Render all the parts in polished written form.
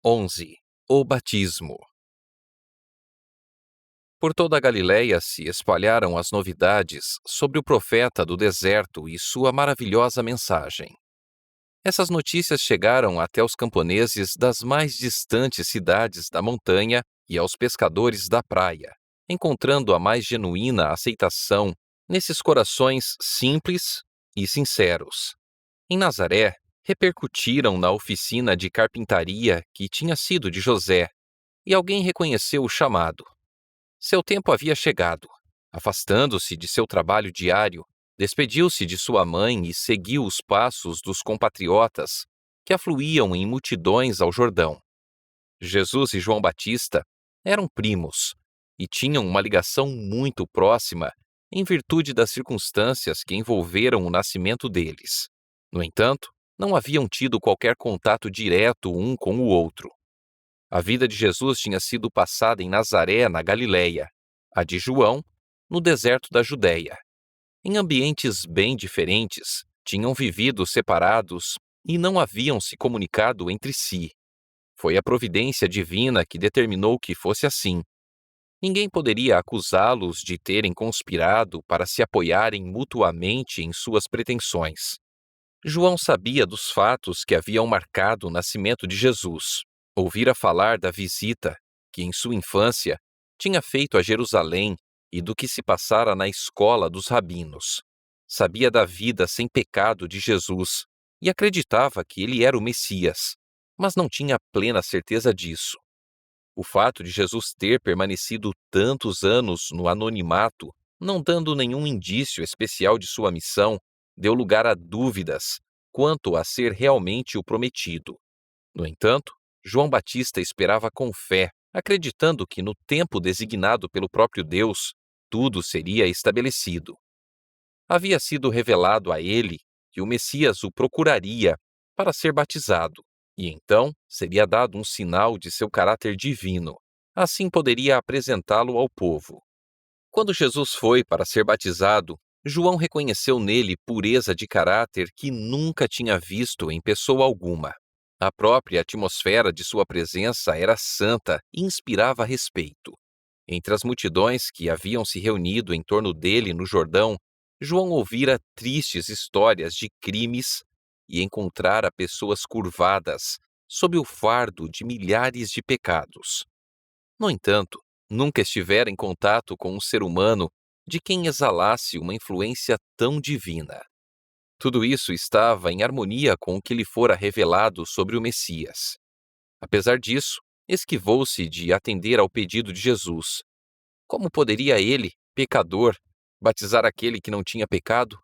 11. O batismo. Por toda a Galiléia se espalharam as novidades sobre o profeta do deserto e sua maravilhosa mensagem. Essas notícias chegaram até os camponeses das mais distantes cidades da montanha e aos pescadores da praia, encontrando a mais genuína aceitação nesses corações simples e sinceros. Em Nazaré, repercutiram na oficina de carpintaria que tinha sido de José, e alguém reconheceu o chamado. Seu tempo havia chegado. Afastando-se de seu trabalho diário, despediu-se de sua mãe e seguiu os passos dos compatriotas que afluíam em multidões ao Jordão. Jesus e João Batista eram primos e tinham uma ligação muito próxima em virtude das circunstâncias que envolveram o nascimento deles. No entanto, não haviam tido qualquer contato direto um com o outro. A vida de Jesus tinha sido passada em Nazaré, na Galiléia, a de João, no deserto da Judéia. Em ambientes bem diferentes, tinham vivido separados e não haviam se comunicado entre si. Foi a providência divina que determinou que fosse assim. Ninguém poderia acusá-los de terem conspirado para se apoiarem mutuamente em suas pretensões. João sabia dos fatos que haviam marcado o nascimento de Jesus. Ouvira falar da visita que, em sua infância, tinha feito a Jerusalém e do que se passara na escola dos rabinos. Sabia da vida sem pecado de Jesus e acreditava que ele era o Messias, mas não tinha plena certeza disso. O fato de Jesus ter permanecido tantos anos no anonimato, não dando nenhum indício especial de sua missão, deu lugar a dúvidas quanto a ser realmente o prometido. No entanto, João Batista esperava com fé, acreditando que no tempo designado pelo próprio Deus, tudo seria estabelecido. Havia sido revelado a ele que o Messias o procuraria para ser batizado, e então seria dado um sinal de seu caráter divino. Assim poderia apresentá-lo ao povo. Quando Jesus foi para ser batizado, João reconheceu nele pureza de caráter que nunca tinha visto em pessoa alguma. A própria atmosfera de sua presença era santa e inspirava respeito. Entre as multidões que haviam se reunido em torno dele no Jordão, João ouvira tristes histórias de crimes e encontrara pessoas curvadas sob o fardo de milhares de pecados. No entanto, nunca estivera em contato com um ser humano de quem exalasse uma influência tão divina. Tudo isso estava em harmonia com o que lhe fora revelado sobre o Messias. Apesar disso, esquivou-se de atender ao pedido de Jesus. Como poderia ele, pecador, batizar aquele que não tinha pecado?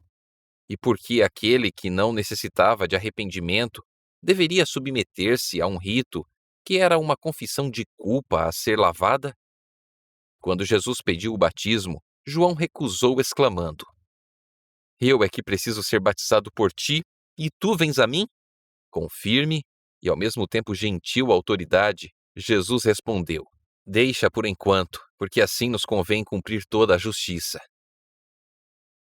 E por que aquele que não necessitava de arrependimento deveria submeter-se a um rito que era uma confissão de culpa a ser lavada? Quando Jesus pediu o batismo, João recusou, exclamando: "Eu é que preciso ser batizado por ti, e tu vens a mim?" Com firme e ao mesmo tempo gentil autoridade, Jesus respondeu: "Deixa por enquanto, porque assim nos convém cumprir toda a justiça."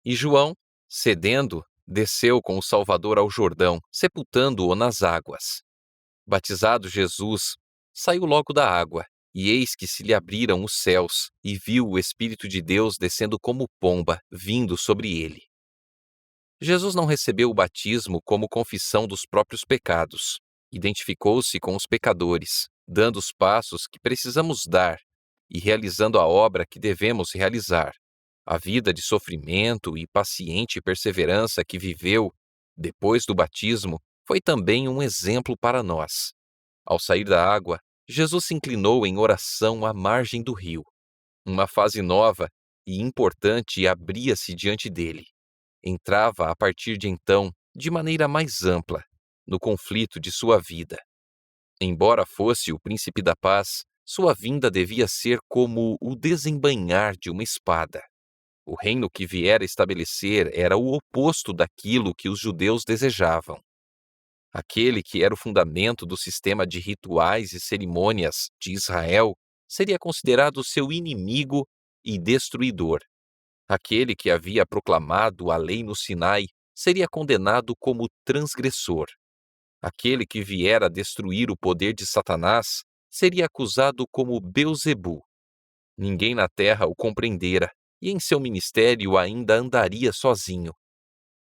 E João, cedendo, desceu com o Salvador ao Jordão, sepultando-o nas águas. Batizado Jesus, saiu logo da água, e eis que se lhe abriram os céus, e viu o Espírito de Deus descendo como pomba, vindo sobre ele. Jesus não recebeu o batismo como confissão dos próprios pecados. Identificou-se com os pecadores, dando os passos que precisamos dar e realizando a obra que devemos realizar. A vida de sofrimento e paciente perseverança que viveu depois do batismo foi também um exemplo para nós. Ao sair da água, Jesus se inclinou em oração à margem do rio. Uma fase nova e importante abria-se diante dele. Entrava a partir de então, de maneira mais ampla, no conflito de sua vida. Embora fosse o príncipe da paz, sua vinda devia ser como o desembainhar de uma espada. O reino que viera estabelecer era o oposto daquilo que os judeus desejavam. Aquele que era o fundamento do sistema de rituais e cerimônias de Israel seria considerado seu inimigo e destruidor. Aquele que havia proclamado a lei no Sinai seria condenado como transgressor. Aquele que viera destruir o poder de Satanás seria acusado como Beelzebu. Ninguém na terra o compreendera, e em seu ministério ainda andaria sozinho.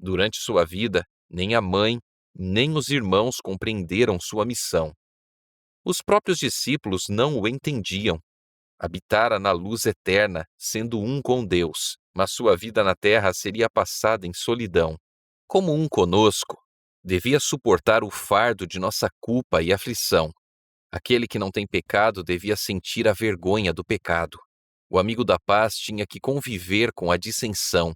Durante sua vida, nem a mãe, nem os irmãos compreenderam sua missão. Os próprios discípulos não o entendiam. Habitara na luz eterna, sendo um com Deus, mas sua vida na terra seria passada em solidão. Como um conosco, devia suportar o fardo de nossa culpa e aflição. Aquele que não tem pecado devia sentir a vergonha do pecado. O amigo da paz tinha que conviver com a dissensão.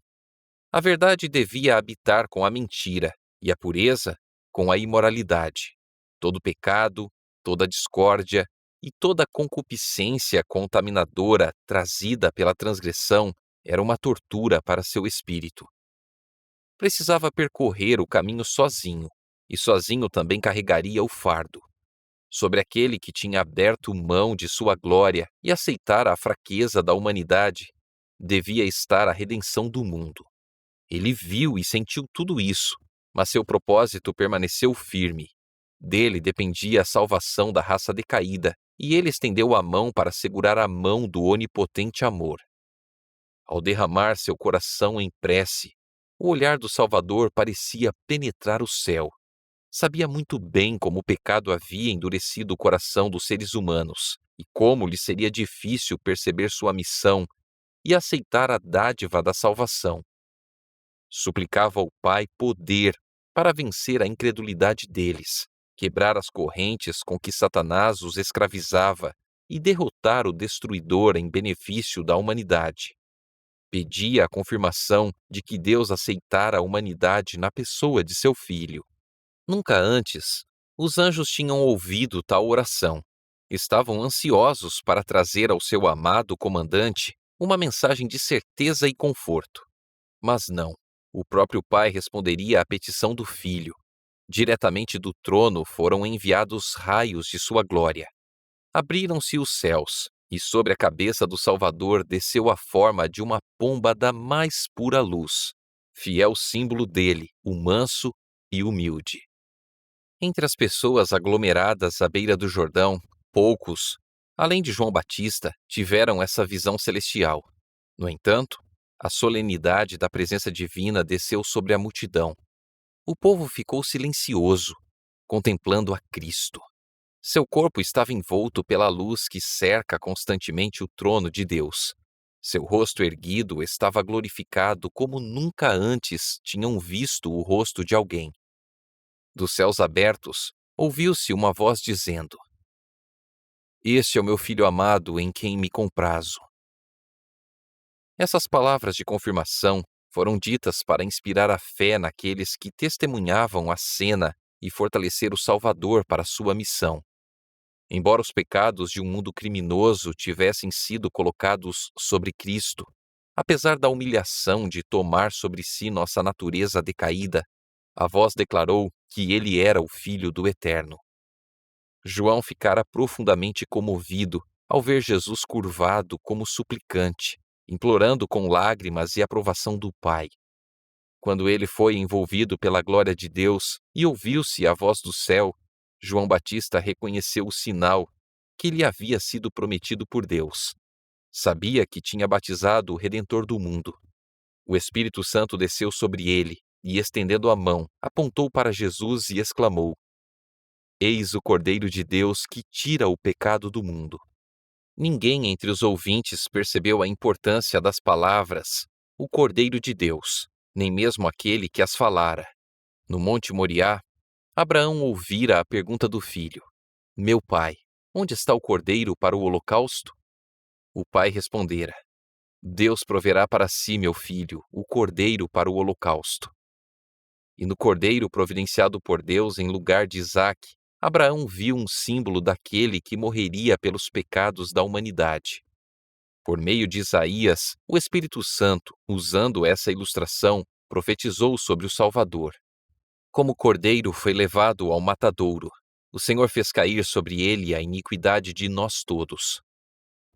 A verdade devia habitar com a mentira, e a pureza com a imoralidade. Todo pecado, toda discórdia e toda concupiscência contaminadora trazida pela transgressão era uma tortura para seu espírito. Precisava percorrer o caminho sozinho, e sozinho também carregaria o fardo. Sobre aquele que tinha aberto mão de sua glória e aceitara a fraqueza da humanidade, devia estar a redenção do mundo. Ele viu e sentiu tudo isso, mas seu propósito permaneceu firme. Dele dependia a salvação da raça decaída, e ele estendeu a mão para segurar a mão do onipotente amor. Ao derramar seu coração em prece, o olhar do Salvador parecia penetrar o céu. Sabia muito bem como o pecado havia endurecido o coração dos seres humanos e como lhe seria difícil perceber sua missão e aceitar a dádiva da salvação. Suplicava ao Pai poder para vencer a incredulidade deles, quebrar as correntes com que Satanás os escravizava e derrotar o destruidor em benefício da humanidade. Pedia a confirmação de que Deus aceitara a humanidade na pessoa de seu Filho. Nunca antes, os anjos tinham ouvido tal oração. Estavam ansiosos para trazer ao seu amado comandante uma mensagem de certeza e conforto. Mas não, o próprio Pai responderia à petição do Filho. Diretamente do trono foram enviados raios de sua glória. Abriram-se os céus, e sobre a cabeça do Salvador desceu a forma de uma pomba da mais pura luz, fiel símbolo dele, o manso e humilde. Entre as pessoas aglomeradas à beira do Jordão, poucos, além de João Batista, tiveram essa visão celestial. No entanto, a solenidade da presença divina desceu sobre a multidão. O povo ficou silencioso, contemplando a Cristo. Seu corpo estava envolto pela luz que cerca constantemente o trono de Deus. Seu rosto erguido estava glorificado como nunca antes tinham visto o rosto de alguém. Dos céus abertos, ouviu-se uma voz dizendo: "Este é o meu filho amado em quem me comprazo." Essas palavras de confirmação foram ditas para inspirar a fé naqueles que testemunhavam a cena e fortalecer o Salvador para sua missão. Embora os pecados de um mundo criminoso tivessem sido colocados sobre Cristo, apesar da humilhação de tomar sobre si nossa natureza decaída, a voz declarou que ele era o Filho do Eterno. João ficara profundamente comovido ao ver Jesus curvado como suplicante, implorando com lágrimas e aprovação do Pai. Quando ele foi envolvido pela glória de Deus e ouviu-se a voz do céu, João Batista reconheceu o sinal que lhe havia sido prometido por Deus. Sabia que tinha batizado o Redentor do mundo. O Espírito Santo desceu sobre ele e, estendendo a mão, apontou para Jesus e exclamou: "Eis o Cordeiro de Deus que tira o pecado do mundo." Ninguém entre os ouvintes percebeu a importância das palavras "o Cordeiro de Deus", nem mesmo aquele que as falara. No Monte Moriá, Abraão ouvira a pergunta do filho: "Meu pai, onde está o cordeiro para o holocausto?" O pai respondera: "Deus proverá para si, meu filho, o cordeiro para o holocausto." E no cordeiro providenciado por Deus em lugar de Isaque, Abraão viu um símbolo daquele que morreria pelos pecados da humanidade. Por meio de Isaías, o Espírito Santo, usando essa ilustração, profetizou sobre o Salvador. Como o cordeiro foi levado ao matadouro, o Senhor fez cair sobre ele a iniquidade de nós todos.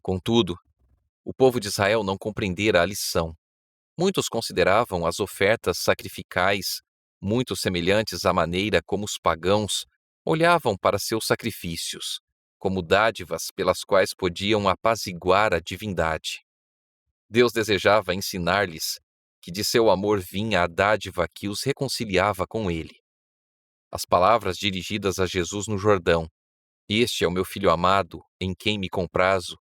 Contudo, o povo de Israel não compreendera a lição. Muitos consideravam as ofertas sacrificais muito semelhantes à maneira como os pagãos olhavam para seus sacrifícios, como dádivas pelas quais podiam apaziguar a divindade. Deus desejava ensinar-lhes que de seu amor vinha a dádiva que os reconciliava com Ele. As palavras dirigidas a Jesus no Jordão, "Este é o meu filho amado, em quem me comprazo",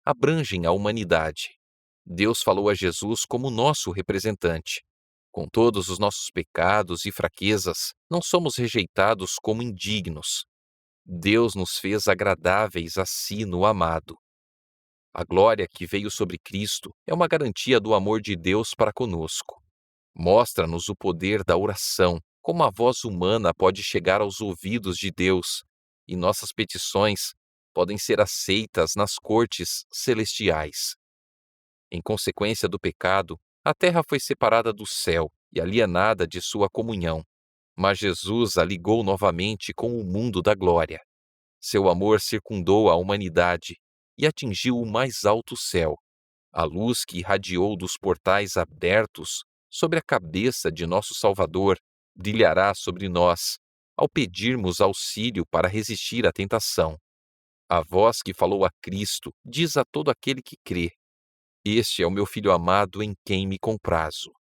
abrangem a humanidade. Deus falou a Jesus como nosso representante. Com todos os nossos pecados e fraquezas, não somos rejeitados como indignos. Deus nos fez agradáveis a si no amado. A glória que veio sobre Cristo é uma garantia do amor de Deus para conosco. Mostra-nos o poder da oração, como a voz humana pode chegar aos ouvidos de Deus, e nossas petições podem ser aceitas nas cortes celestiais. Em consequência do pecado, a terra foi separada do céu e alienada de sua comunhão. Mas Jesus a ligou novamente com o mundo da glória. Seu amor circundou a humanidade e atingiu o mais alto céu. A luz que irradiou dos portais abertos sobre a cabeça de nosso Salvador brilhará sobre nós, ao pedirmos auxílio para resistir à tentação. A voz que falou a Cristo diz a todo aquele que crê: "Este é o meu Filho amado em quem me comprazo."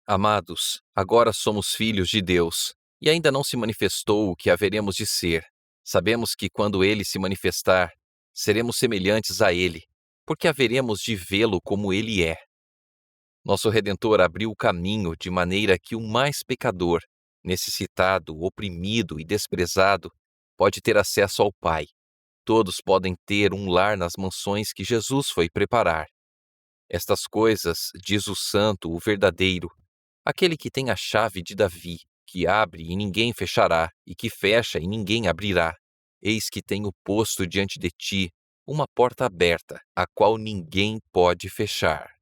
Amados, agora somos filhos de Deus, e ainda não se manifestou o que haveremos de ser. Sabemos que quando Ele se manifestar, seremos semelhantes a Ele, porque haveremos de vê-lo como Ele é. Nosso Redentor abriu o caminho de maneira que o mais pecador, necessitado, oprimido e desprezado, pode ter acesso ao Pai. Todos podem ter um lar nas mansões que Jesus foi preparar. Estas coisas diz o Santo, o verdadeiro, aquele que tem a chave de Davi, que abre e ninguém fechará, e que fecha e ninguém abrirá. Eis que tenho posto diante de ti uma porta aberta, a qual ninguém pode fechar.